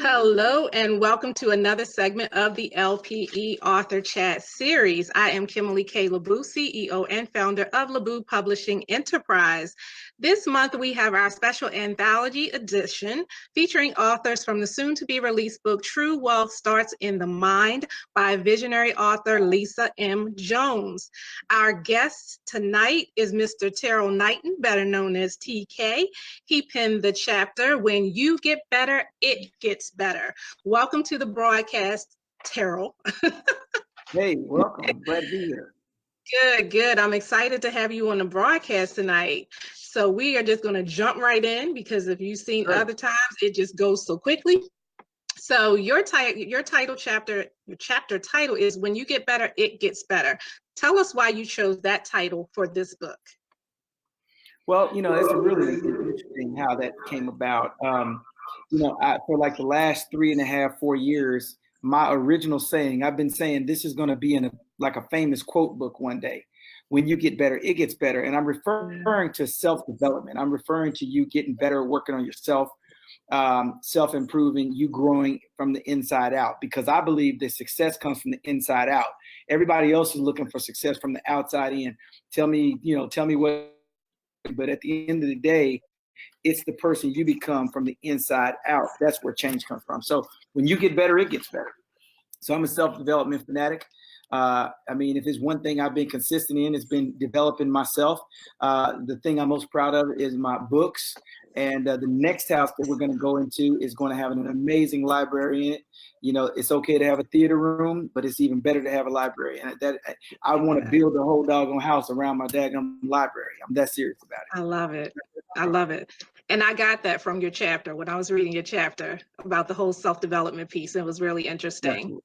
Hello and welcome to another segment of the LPE Author Chat series. I am Kimberly K. LaBoo, CEO and founder of LaBoo Publishing Enterprise. This month we have our special Anthology Edition featuring authors from the soon-to-be-released book True Wealth Starts in the Mind by visionary author Lisa M. Jones. Our guest tonight is Mr. Terrill Knighton, better known as TK. He penned the chapter, When You Get Better, It Gets Better. Welcome to the broadcast, Terrill. Hey, welcome. Glad to be here. Good. I'm excited to have you on the broadcast tonight. So we are just going to jump right in because if you've seen other times, it just goes so quickly. So your chapter title is When You Get Better, It Gets Better. Tell us why you chose that title for this book. Well, it's really interesting how that came about. For like the last 3.5, 4 years, my original saying, I've been saying this is going to be in a famous quote book one day. When you get better, it gets better. And I'm referring to self-development. I'm referring to you getting better, working on yourself, self-improving, you growing from the inside out, because I believe that success comes from the inside out. Everybody else is looking for success from the outside in. Tell me what. But at the end of the day, it's the person you become from the inside out. That's where change comes from. So when you get better, it gets better. So I'm a self-development fanatic. If there's one thing I've been consistent in, it's been developing myself. The thing I'm most proud of is my books. And the next house that we're going to go into is going to have an amazing library in it. It's okay to have a theater room, but it's even better to have a library. And I want to build a whole doggone house around my daggone library. I'm that serious about it. I love it. And I got that from your chapter when I was reading your chapter about the whole self-development piece. It was really interesting.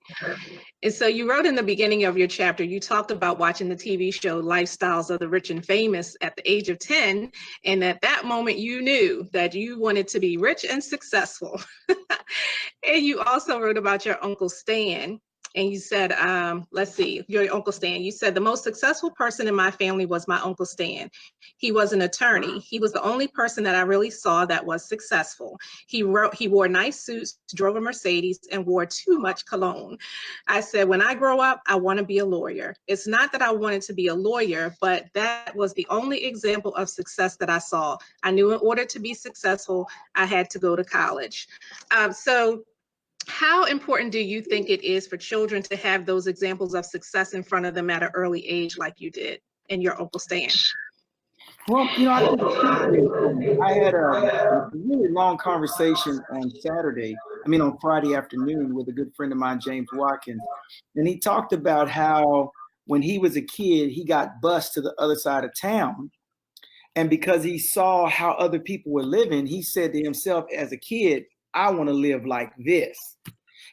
And so you wrote in the beginning of your chapter, you talked about watching the TV show Lifestyles of the Rich and Famous at the age of 10. And at that moment, you knew that you wanted to be rich and successful. And you also wrote about your Uncle Stan. And you said, your Uncle Stan, you said the most successful person in my family was my Uncle Stan. He was an attorney. He was the only person that I really saw that was successful. He wore nice suits, drove a Mercedes, and wore too much cologne. I said, when I grow up, I want to be a lawyer. It's not that I wanted to be a lawyer, but that was the only example of success that I saw. I knew in order to be successful, I had to go to college. So how important do you think it is for children to have those examples of success in front of them at an early age like you did and your Uncle Stan? Well, I had a really long conversation on Friday afternoon with a good friend of mine, James Watkins. And he talked about how when he was a kid, he got bused to the other side of town. And because he saw how other people were living, he said to himself as a kid, I want to live like this.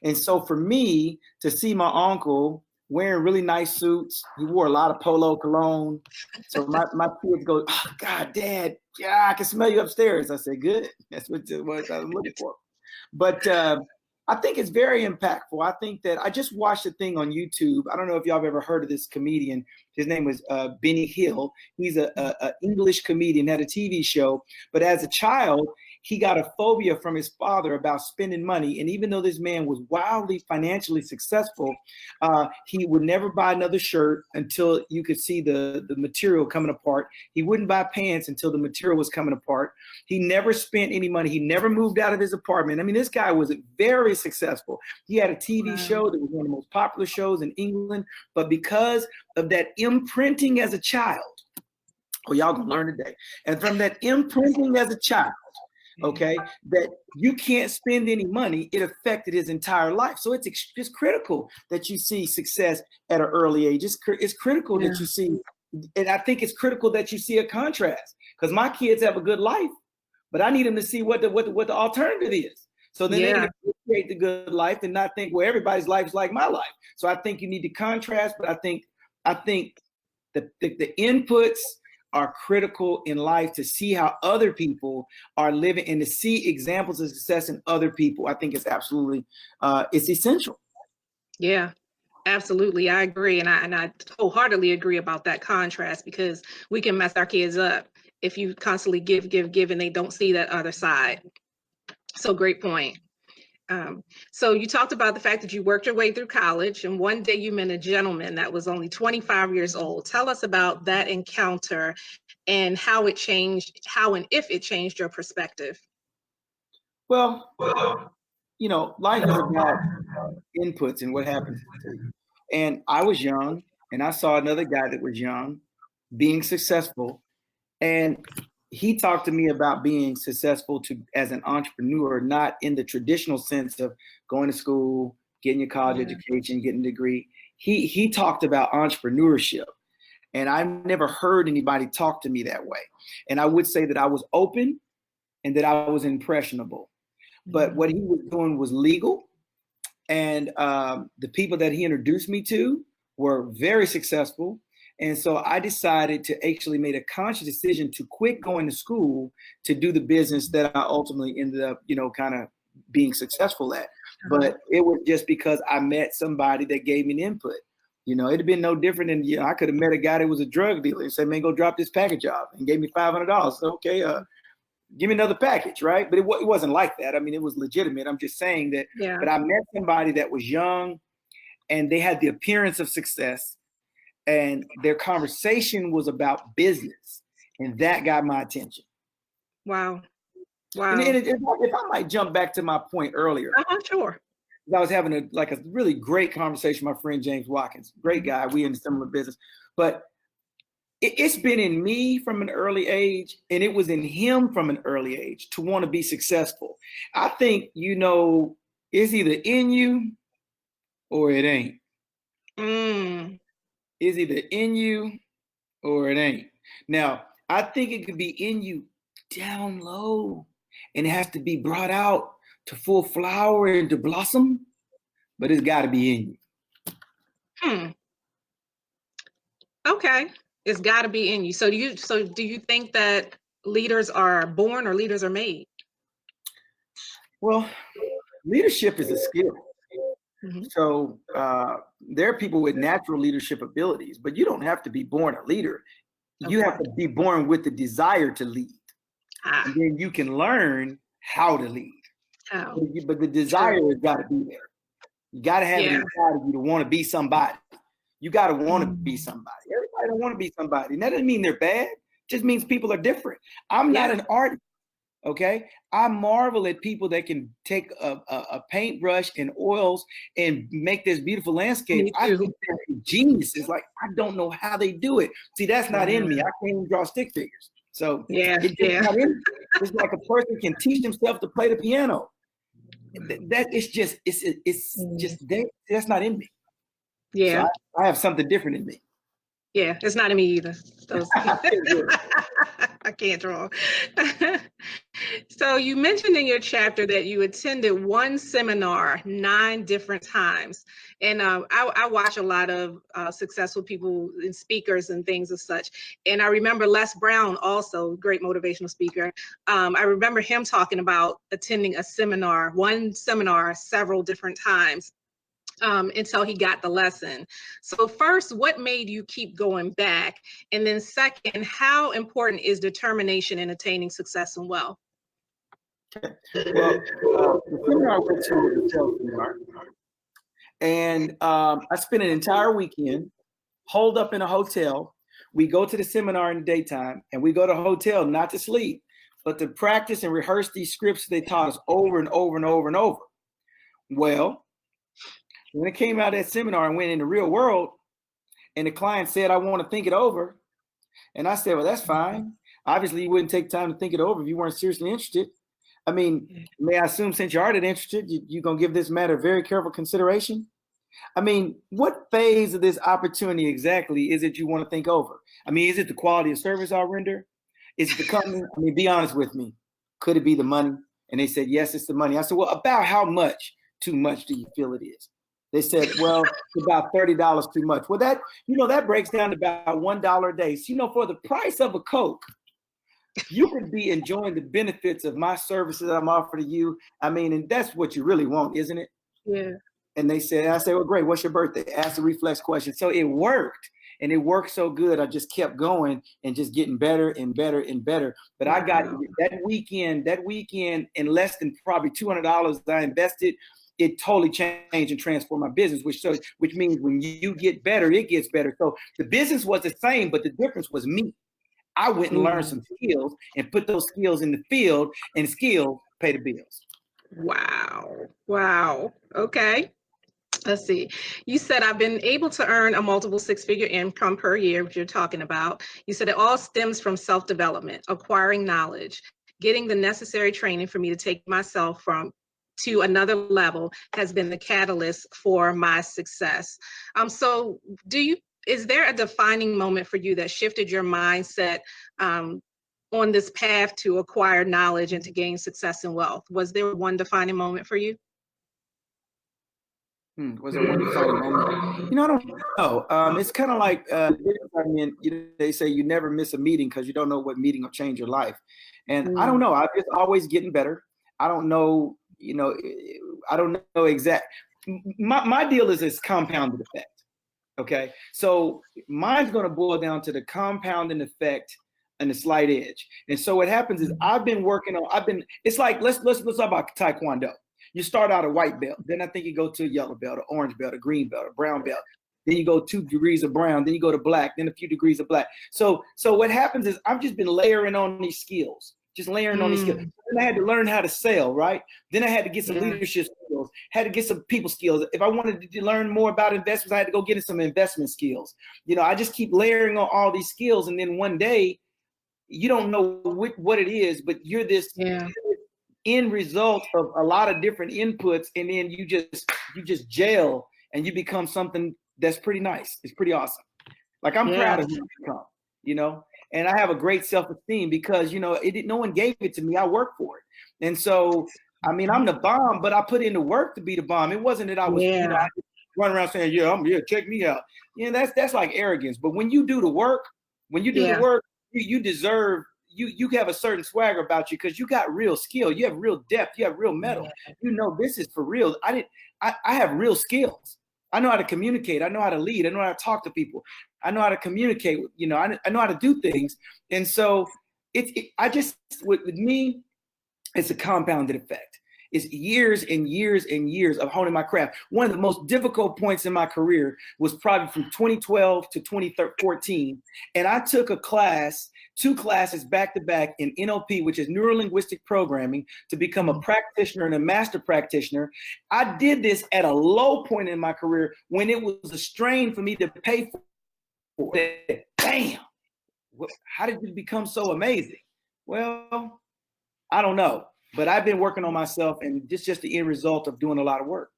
And so for me to see my uncle wearing really nice suits, he wore a lot of Polo cologne. So my kids go, oh, God, Dad, yeah, I can smell you upstairs. I said, good. That's what I was looking for. But I think it's very impactful. I think that I just watched a thing on YouTube. I don't know if y'all have ever heard of this comedian. His name was Benny Hill. He's an English comedian, had a TV show. But as a child, he got a phobia from his father about spending money. And even though this man was wildly financially successful, he would never buy another shirt until you could see the material coming apart. He wouldn't buy pants until the material was coming apart. He never spent any money. He never moved out of his apartment. I mean, this guy was very successful. He had a TV show that was one of the most popular shows in England. But because of that imprinting as a child, y'all gonna learn today. And from that imprinting as a child, okay, that you can't spend any money, it affected his entire life. So it's critical that you see success at an early age. It's critical that you see, and I think it's critical that you see a contrast, because my kids have a good life, but I need them to see what the alternative is. So then they can appreciate the good life and not think, well, everybody's life is like my life. So I think you need to contrast, but I think the inputs are critical in life to see how other people are living and to see examples of success in other people. I think it's absolutely, it's essential. Yeah, absolutely. I agree. And I wholeheartedly agree about that contrast, because we can mess our kids up if you constantly give, and they don't see that other side. So great point. So you talked about the fact that you worked your way through college, and one day you met a gentleman that was only 25 years old. Tell us about that encounter and how it changed, how and if it changed your perspective. Well, you know, life is about inputs and what happens to you. And I was young, and I saw another guy that was young being successful, and he talked to me about being successful as an entrepreneur, not in the traditional sense of going to school, getting your college education, getting a degree. He talked about entrepreneurship, and I never heard anybody talk to me that way. And I would say that I was open and that I was impressionable. But what he was doing was legal. And the people that he introduced me to were very successful. And so I decided to actually make a conscious decision to quit going to school to do the business that I ultimately ended up, you know, kind of being successful at. But it was just because I met somebody that gave me an input. You know, it'd have been no different than, you know, I could have met a guy that was a drug dealer and said, man, go drop this package off, and gave me $500. So, okay, give me another package, right? But it wasn't like that. I mean, it was legitimate. I'm just saying that. Yeah. But I met somebody that was young, and they had the appearance of success, and their conversation was about business, and that got my attention. Wow. Wow. And if I might jump back to my point earlier. Sure. I was having a really great conversation with my friend James Watkins. Great guy. We in a similar business. But it's been in me from an early age, and it was in him from an early age to want to be successful. I think, you know, it's either in you or it ain't. It's either in you or it ain't. Now, I think it could be in you down low, and it has to be brought out to full flower and to blossom, but it's got to be in you. Okay. It's got to be in you. So do you think that leaders are born or leaders are made? Well, leadership is a skill. So there are people with natural leadership abilities, but you don't have to be born a leader. You have to be born with the desire to lead. And then you can learn how to lead. But the desire has got to be there. You got to have it inside of you to want to be somebody. You got to want to be somebody. Everybody don't want to be somebody. And that doesn't mean they're bad. It just means people are different. I'm not an artist, okay? I marvel at people that can take a paintbrush and oils and make this beautiful landscape. I think they're geniuses. Like, I don't know how they do it. See, that's not in me. I can't even draw stick figures. So it's not in me. It's like a person can teach himself to play the piano. It's just that's not in me. Yeah. So I have something different in me. Yeah, it's not in me either. I can't draw. So you mentioned in your chapter that you attended one seminar 9 different times. And I watch a lot of successful people and speakers and things as such. And I remember Les Brown, also great motivational speaker. I remember him talking about attending one seminar several different times. Until he got the lesson. So first, what made you keep going back? And then second, how important is determination in attaining success and wealth? Well, the seminar I went to was a sales seminar. And I spent an entire weekend holed up in a hotel. We go to the seminar in the daytime, and we go to a hotel not to sleep, but to practice and rehearse these scripts they taught us over and over and over and over. Well, when it came out of that seminar and went in the real world, and the client said, I want to think it over. And I said, well, that's fine. Obviously, you wouldn't take time to think it over if you weren't seriously interested. I mean, may I assume since you are that interested, you're going to give this matter very careful consideration? I mean, what phase of this opportunity exactly is it you want to think over? I mean, is it the quality of service I'll render? Is it the company? I mean, be honest with me. Could it be the money? And they said, yes, it's the money. I said, well, about how much too much do you feel it is? They said, well, it's about $30 too much. Well, that breaks down to about $1 a day. So, for the price of a Coke, you could be enjoying the benefits of my services I'm offering you. I mean, and that's what you really want, isn't it? Yeah. And I said, well, great. What's your birthday? Ask the reflex question. So it worked. and it worked so good. I just kept going and just getting better and better and better. But I got that weekend in less than probably $200 that I invested. It totally changed and transformed my business, which means when you get better, it gets better. So the business was the same, but the difference was me. I went and learned some skills and put those skills in the field, and skills pay the bills. Wow. Okay. Let's see. You said I've been able to earn a multiple six-figure income per year, which you're talking about. You said it all stems from self-development, acquiring knowledge, getting the necessary training for me to take myself to another level has been the catalyst for my success. So is there a defining moment for you that shifted your mindset on this path to acquire knowledge and to gain success and wealth? Was there one defining moment for you? Was there one defining moment? I don't know. It's kind of like they say you never miss a meeting because you don't know what meeting will change your life. And I don't know. I'm just always getting better. I don't know. I don't know exact. My deal is this compounded effect. Okay, so mine's going to boil down to the compounding effect and the slight edge. And so what happens is it's like let's talk about Taekwondo. You start out a white belt, then I think you go to a yellow belt, an orange belt, a green belt, a brown belt. Then you go 2 degrees of brown, then you go to black, then a few degrees of black. So what happens is I've just been layering on these skills. Just layering on these skills. Then I had to learn how to sell, right? Then I had to get some leadership skills, had to get some people skills. If I wanted to learn more about investments, I had to go get some investment skills. I just keep layering on all these skills. And then one day, you don't know what it is, but you're this end result of a lot of different inputs. And then you just gel and you become something that's pretty nice. It's pretty awesome. Like I'm proud of who I've become, And I have a great self-esteem because, no one gave it to me. I worked for it. And so, I'm the bomb, but I put in the work to be the bomb. It wasn't that I was, I run around saying, I'm here, check me out. That's like arrogance. But when you do the work, you deserve, you have a certain swagger about you because you got real skill. You have real depth. You have real metal. This is for real. I have real skills. I know how to communicate. I know how to lead. I know how to talk to people. I know how to communicate. I know how to do things. And so with me, it's a compounded effect. It's years and years and years of honing my craft. One of the most difficult points in my career was probably from 2012 to 2014. And I took 2 classes back to back in NLP, which is neuro-linguistic programming, to become a practitioner and a master practitioner. I did this at a low point in my career when it was a strain for me to pay for it. Damn, how did it become so amazing? Well, I don't know, but I've been working on myself, and this is just the end result of doing a lot of work.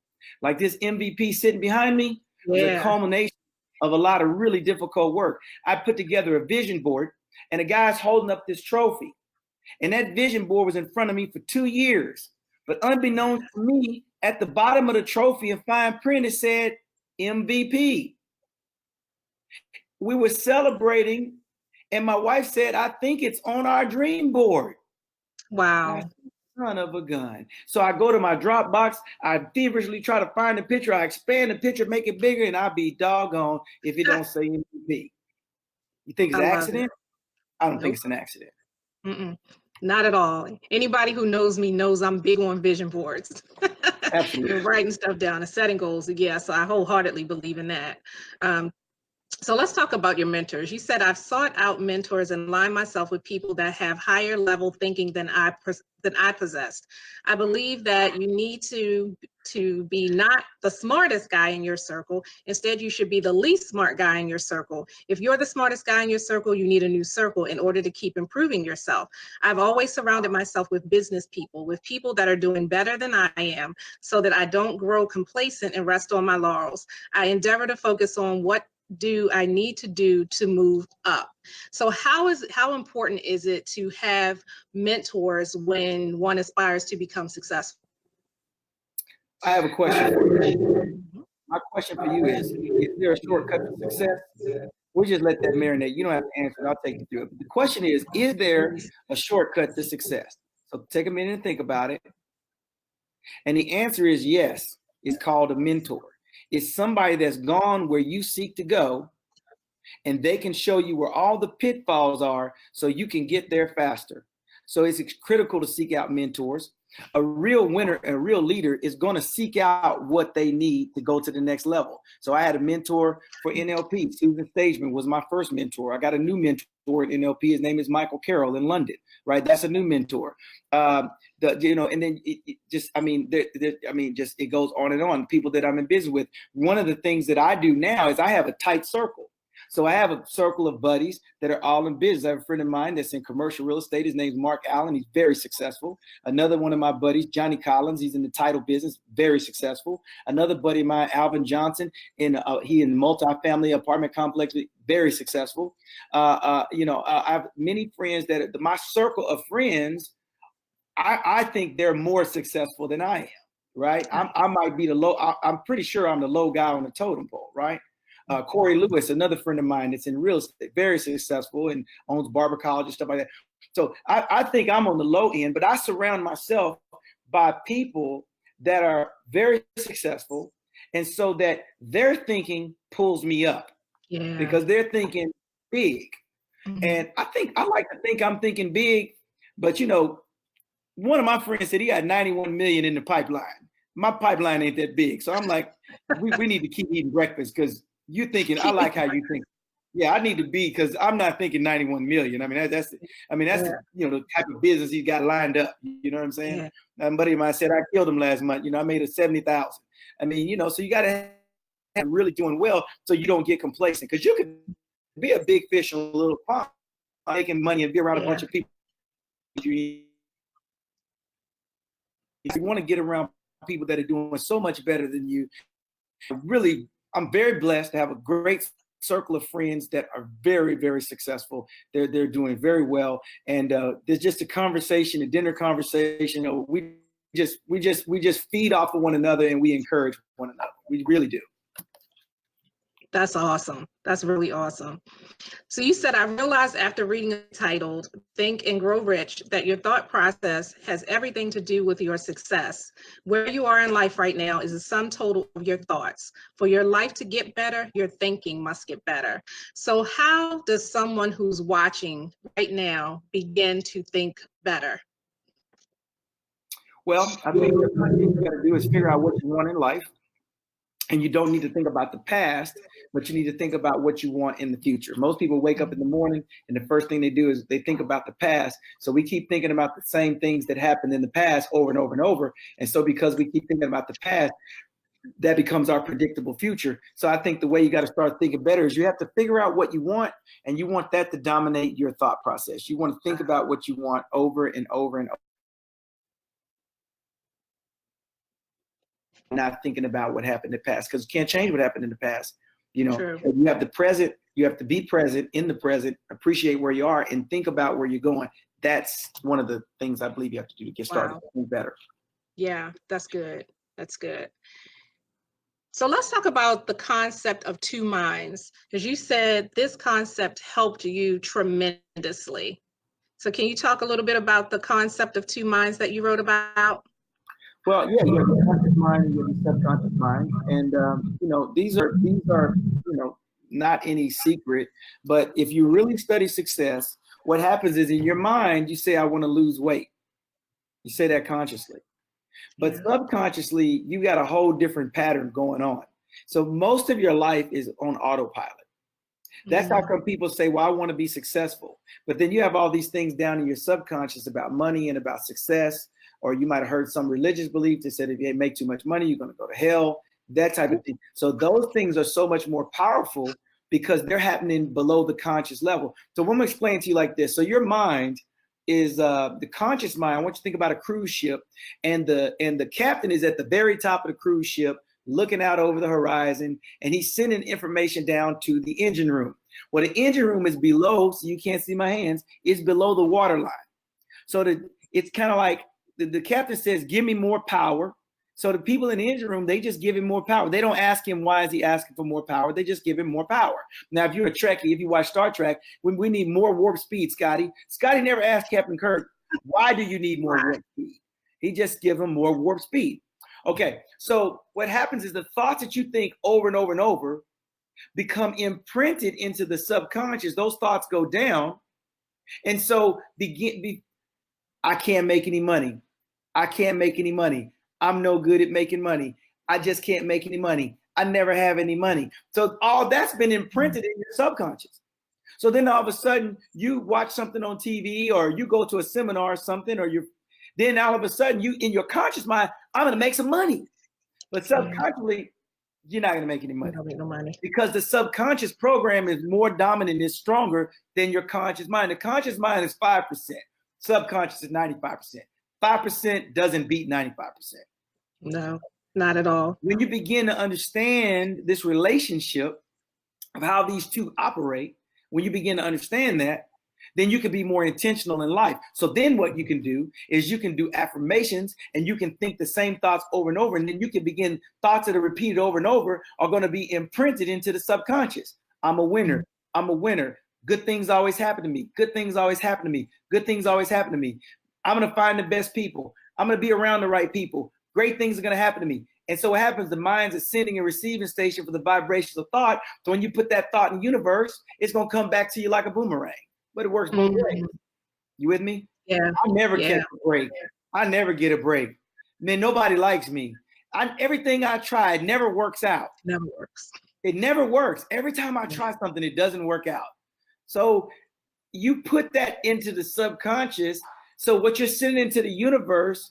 Like this MVP sitting behind me was a culmination of a lot of really difficult work. I put together a vision board, and a guy's holding up this trophy. And that vision board was in front of me for 2 years. But unbeknownst to me, at the bottom of the trophy in fine print, it said MVP. We were celebrating, and my wife said, I think it's on our dream board. Wow. Son of a gun. So I go to my Dropbox, I feverishly try to find the picture, I expand the picture, make it bigger, and I'll be doggone if it don't say MVP. You think it's an accident? I don't think it's an accident. Not at all. Anybody who knows me knows I'm big on vision boards. Absolutely. And writing stuff down and setting goals. So I wholeheartedly believe in that. So let's talk about your mentors. You said I've sought out mentors and aligned myself with people that have higher level thinking than I possessed. I believe that you need to be not the smartest guy in your circle. Instead, you should be the least smart guy in your circle. If you're the smartest guy in your circle, you need a new circle in order to keep improving yourself. I've always surrounded myself with business people, with people that are doing better than I am, so that I don't grow complacent and rest on my laurels. I endeavor to focus on what do I need to do to move up. So how important is it to have mentors when one aspires to become successful? I have a question for you. My question for you is there a shortcut to success? We'll just let that marinate. You don't have to answer it. I'll take you through it. But the question is there a shortcut to success? So take a minute and think about it. And the answer is yes. It's called a mentor. It's somebody that's gone where you seek to go, and they can show you where all the pitfalls are so you can get there faster. So it's critical to seek out mentors. A real winner, a real leader is going to seek out what they need to go to the next level. So I had a mentor for NLP. Susan Stageman was my first mentor. I got a new mentor in NLP. His name is Michael Carroll in London, right? That's a new mentor. And then it goes on and on. People that I'm in business with. One of the things that I do now is I have a tight circle. So I have a circle of buddies that are all in business. I have a friend of mine that's in commercial real estate. His name's Mark Allen. He's very successful. Another one of my buddies, Johnny Collins, he's in the title business, very successful. Another buddy of mine, Alvin Johnson, he in multifamily apartment complex, very successful. I have many friends that my circle of friends, I think they're more successful than I am, right? I might be the low. I'm pretty sure I'm the low guy on the totem pole, right? Corey Lewis, another friend of mine that's in real estate, very successful and owns barber college and stuff like that. So I think I'm on the low end, but I surround myself by people that are very successful. And so that their thinking pulls me up because they're thinking big. Mm-hmm. And I like to think I'm thinking big, but one of my friends said he had 91 million in the pipeline. My pipeline ain't that big. So I'm like, we need to keep eating breakfast because you're thinking, I like how you think. Yeah, I need to be, because I'm not thinking 91 million. I mean, that's the type of business he's got lined up. You know what I'm saying? Yeah. A buddy of mine said, I killed him last month. I made a 70,000. I mean, so you got to have really doing well so you don't get complacent, because you can be a big fish in a little pond, making money and be around a bunch of people. You want to get around people that are doing so much better than you. Really, I'm very blessed to have a great circle of friends that are very, very successful. They're doing very well, and there's just a conversation, a dinner conversation. We just feed off of one another, and we encourage one another. We really do. That's awesome. That's really awesome. So you said, I realized after reading it titled Think and Grow Rich that your thought process has everything to do with your success. Where you are in life right now is a sum total of your thoughts. For your life to get better, your thinking must get better. So how does someone who's watching right now begin to think better? Well, I think the first thing you got to do is figure out what you want in life. And you don't need to think about the past, but you need to think about what you want in the future. Most people wake up in the morning and the first thing they do is they think about the past. So we keep thinking about the same things that happened in the past over and over and over. And so because we keep thinking about the past, that becomes our predictable future. So I think the way you got to start thinking better is you have to figure out what you want, and you want that to dominate your thought process. You want to think about what you want over and over and over. Not thinking about what happened in the past, because you can't change what happened in the past. True. You have the present, you have to be present in the present, appreciate where you are, and think about where you're going. That's one of the things I believe you have to do to get started. Think better. Yeah, that's good. That's good. So let's talk about the concept of two minds, because you said this concept helped you tremendously. So can you talk a little bit about the concept of two minds that you wrote about? Well, yeah, you have the conscious mind and you have the subconscious mind, and these are not any secret. But if you really study success, what happens is in your mind you say, "I want to lose weight." You say that consciously, but subconsciously you got a whole different pattern going on. So most of your life is on autopilot. That's how come people say, "Well, I want to be successful," but then you have all these things down in your subconscious about money and about success. Or you might have heard some religious belief that said if you make too much money, you're going to go to hell, that type of thing. So those things are so much more powerful because they're happening below the conscious level. So I'm going to explain to you like this. So your mind is the conscious mind. I want you to think about a cruise ship, and the captain is at the very top of the cruise ship looking out over the horizon, and he's sending information down to the engine room. Well, the engine room is below, so you can't see my hands, it's below the water line. So it's kind of like, the captain says, give me more power. So the people in the engine room, they just give him more power. They don't ask him, why is he asking for more power? They just give him more power. Now, if you're a Trekkie, if you watch Star Trek, we need more warp speed, Scotty. Scotty never asked Captain Kirk, why do you need more warp speed? He just give him more warp speed. Okay, so what happens is the thoughts that you think over and over and over become imprinted into the subconscious. Those thoughts go down. And so I can't make any money. I can't make any money. I'm no good at making money. I just can't make any money. I never have any money. So all that's been imprinted in your subconscious. So then all of a sudden you watch something on TV or you go to a seminar or something, or then all of a sudden you, in your conscious mind, I'm going to make some money. But subconsciously, you're not going to make any money. Make no money. Because the subconscious program is more dominant, is stronger than your conscious mind. The conscious mind is 5%. Subconscious is 95%. 5% doesn't beat 95%. No, not at all. When you begin to understand this relationship of how these two operate, when you begin to understand that, then you can be more intentional in life. So then what you can do is you can do affirmations and you can think the same thoughts over and over. And then you can begin thoughts that are repeated over and over are going to be imprinted into the subconscious. I'm a winner. I'm a winner. Good things always happen to me. Good things always happen to me. Good things always happen to me. I'm going to find the best people. I'm going to be around the right people. Great things are going to happen to me. And so what happens, the mind's a sending and receiving station for the vibrations of thought. So when you put that thought in the universe, it's going to come back to you like a boomerang. But it works both ways. You with me? Yeah. I never catch a break. I never get a break. Man, nobody likes me. Everything I tried never works out. Never works. It never works. Every time I try something, it doesn't work out. So you put that into the subconscious. So what you're sending into the universe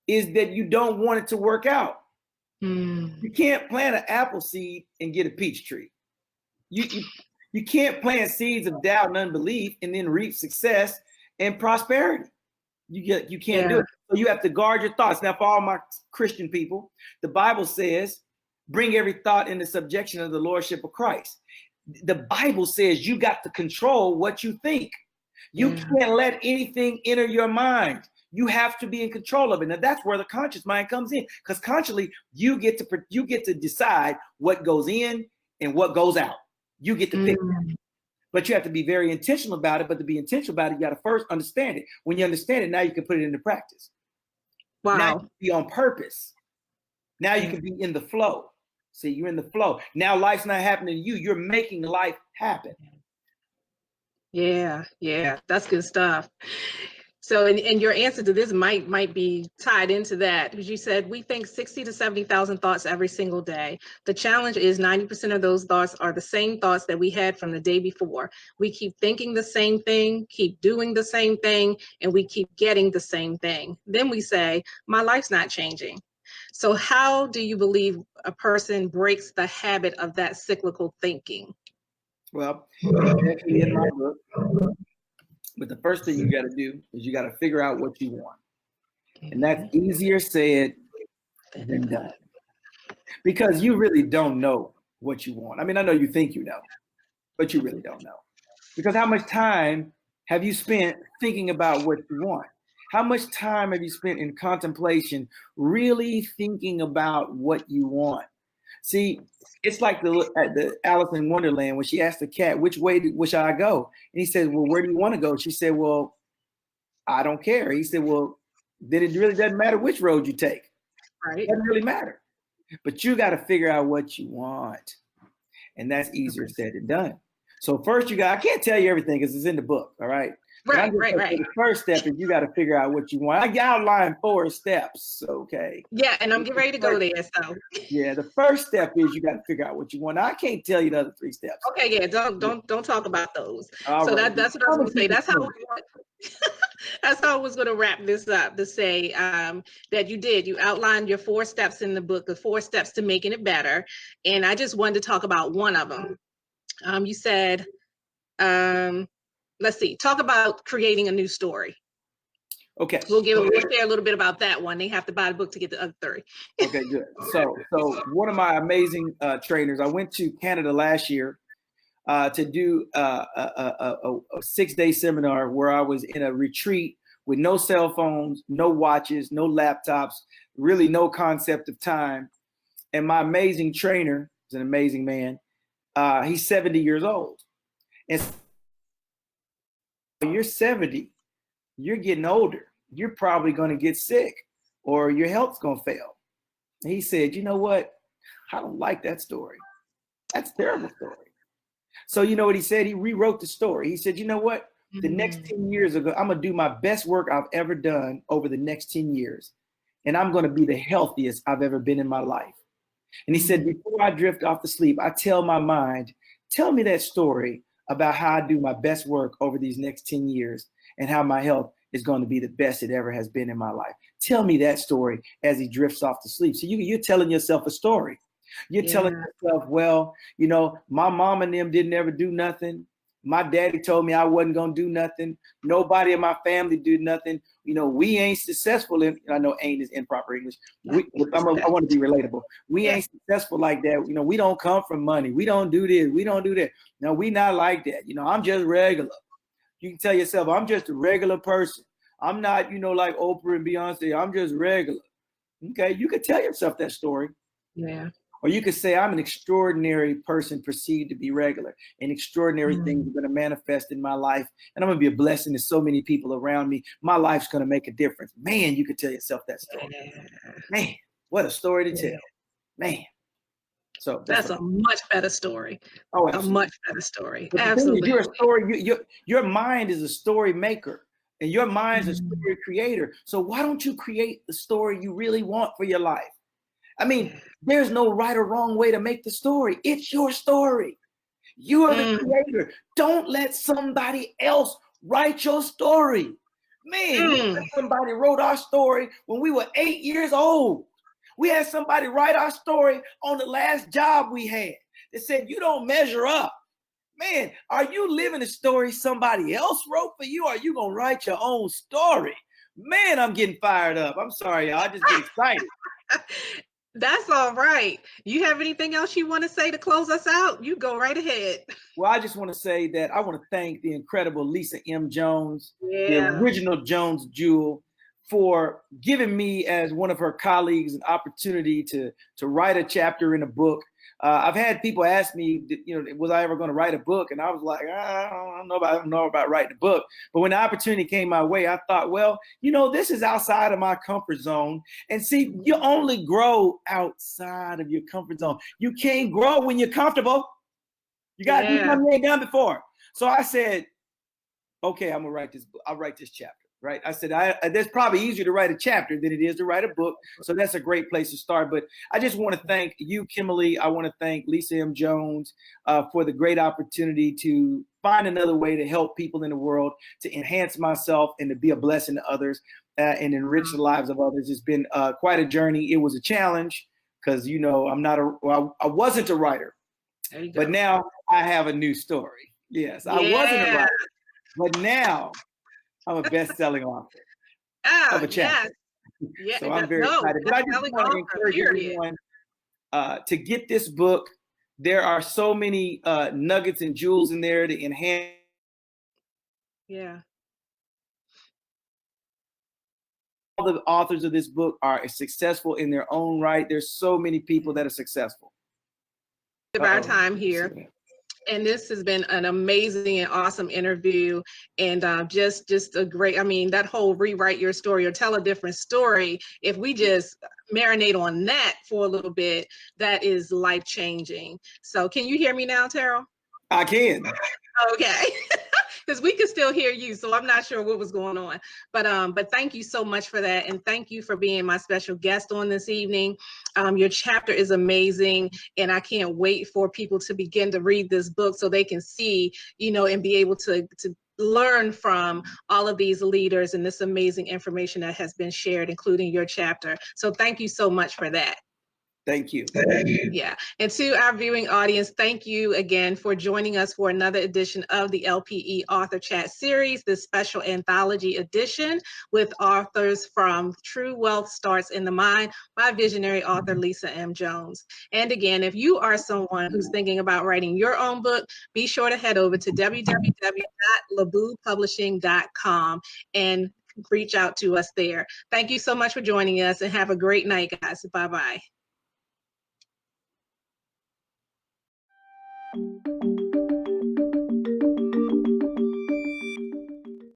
is that you don't want it to work out. You can't plant an apple seed and get a peach tree. You can't plant seeds of doubt and unbelief and then reap success and prosperity. You can't do it. So you have to guard your thoughts. Now, for all my Christian people, the Bible says, bring every thought into subjection of the lordship of Christ. The Bible says you got to control what you think. You can't let anything enter your mind. You have to be in control of it. Now that's where the conscious mind comes in, because consciously you get to decide what goes in and what goes out. You get to pick that. But you have to be very intentional about it. But to be intentional about it, you got to first understand it. When you understand it, now you can put it into practice. Wow. Now you can be on purpose. Now you can be in the flow. See, you're in the flow. Now life's not happening to you. You're making life happen. Yeah, that's good stuff. So, and your answer to this might be tied into that, because you said we think 60 to 70,000 thoughts every single day. The challenge is 90% of those thoughts are the same thoughts that we had from the day before. We keep thinking the same thing, keep doing the same thing, and we keep getting the same thing. Then we say, my life's not changing. So how do you believe a person breaks the habit of that cyclical thinking? Well, definitely in my book. But the first thing you got to do is you got to figure out what you want. And that's easier said than done. Because you really don't know what you want. I mean, I know you think you know, but you really don't know. Because how much time have you spent thinking about what you want? How much time have you spent in contemplation, really thinking about what you want? See, it's like the Alice in Wonderland when she asked the cat, which way should I go? And he said, well, where do you want to go? She said, well, I don't care. He said, well, then it really doesn't matter which road you take. Right. It doesn't really matter. But you got to figure out what you want. And that's easier said than done. So first I can't tell you everything because it's in the book. All right. Right. The first step is you got to figure out what you want. I outlined 4 steps. Okay. Yeah, and I'm getting ready to go there. So. Yeah, the first step is you got to figure out what you want. Now, I can't tell you the other 3 steps. Okay. Yeah. Don't talk about those. All so right. That's what I was going to say. That's how. That's how I was going to wrap this up, to say that you outlined your 4 steps in the book, the 4 steps to making it better, and I just wanted to talk about one of them. You said. Let's see, talk about creating a new story. Okay. We'll share a little bit about that one. They have to buy the book to get the other 3. Okay, good. So one of my amazing trainers, I went to Canada last year to do a 6-day seminar where I was in a retreat with no cell phones, no watches, no laptops, really no concept of time. And my amazing trainer is an amazing man. He's 70 years old. And when you're 70, you're getting older. You're probably going to get sick or your health's going to fail. And he said, you know what? I don't like that story. That's a terrible story. So you know what he said? He rewrote the story. He said, you know what? The next 10 years ago, I'm going to do my best work I've ever done over the next 10 years. And I'm going to be the healthiest I've ever been in my life. And he said, before I drift off to sleep, I tell my mind, tell me that story about how I do my best work over these next 10 years and how my health is going to be the best it ever has been in my life. Tell me that story as he drifts off to sleep. So you're telling yourself a story. You're telling yourself, well, you know, my mom and them didn't ever do nothing. My daddy told me I wasn't going to do nothing. Nobody in my family did nothing. You know, we ain't successful in, I know ain't is improper English. I want to be relatable. We ain't successful like that. You know, we don't come from money. We don't do this. We don't do that. No, we not like that. You know, I'm just regular. You can tell yourself, I'm just a regular person. I'm not, you know, like Oprah and Beyonce. I'm just regular. Okay, you could tell yourself that story. Yeah. Or you could say, I'm an extraordinary person perceived to be regular, and extraordinary things are going to manifest in my life. And I'm going to be a blessing to so many people around me. My life's going to make a difference. Man, you could tell yourself that story. Man, what a story to tell. Man. So that's a much better story. Oh, absolutely. A much better story. But absolutely. You're a story. Your mind is a story maker, and your mind's a story creator. So why don't you create the story you really want for your life? I mean, there's no right or wrong way to make the story. It's your story. You are the creator. Don't let somebody else write your story. Man, somebody wrote our story when we were 8 years old. We had somebody write our story on the last job we had. They said, you don't measure up. Man, are you living a story somebody else wrote for you, or are you going to write your own story? Man, I'm getting fired up. I'm sorry, y'all. I just get excited. That's all right. You have anything else you want to say to close us out? You go right ahead. Well, I just want to say that I want to thank the incredible Lisa M. Jones, the original Jones Jewel, for giving me, as one of her colleagues, an opportunity to write a chapter in a book. I've had people ask me, you know, was I ever going to write a book? And I was like, I don't know about writing a book. But when the opportunity came my way, I thought, well, you know, this is outside of my comfort zone. And see, you only grow outside of your comfort zone. You can't grow when you're comfortable. You got to do something you ain't done before. So I said, okay, I'm going to write this book. I'll write this chapter. Right. I said, that's probably easier to write a chapter than it is to write a book. So that's a great place to start. But I just want to thank you, Kimberly. I want to thank Lisa M. Jones for the great opportunity to find another way to help people in the world, to enhance myself and to be a blessing to others and enrich the lives of others. It's been quite a journey. It was a challenge because, you know, I wasn't a writer, but now I have a new story. Yes, I wasn't a writer, but now I'm a best-selling author of a chapter. Yes. So I'm very excited. But I just want to encourage everyone to get this book. There are so many nuggets and jewels in there to enhance. All the authors of this book are successful in their own right. There's so many people that are successful. Of our time here. And this has been an amazing and awesome interview, and just a great, I mean, that whole rewrite your story or tell a different story, if we just marinate on that for a little bit, that is life-changing. So can you hear me now, Terrill? I can. Okay. Because we could still hear you, so I'm not sure what was going on. But thank you so much for that, and thank you for being my special guest on this evening. Your chapter is amazing, and I can't wait for people to begin to read this book so they can see, you know, and be able to learn from all of these leaders and this amazing information that has been shared, including your chapter. So thank you so much for that. Thank you. Yeah. And to our viewing audience, thank you again for joining us for another edition of the LPE Author Chat Series, this special anthology edition with authors from True Wealth Starts in the Mind by visionary author Lisa M. Jones. And again, if you are someone who's thinking about writing your own book, be sure to head over to www.LaBooPublishing.com and reach out to us there. Thank you so much for joining us, and have a great night, guys. Bye-bye.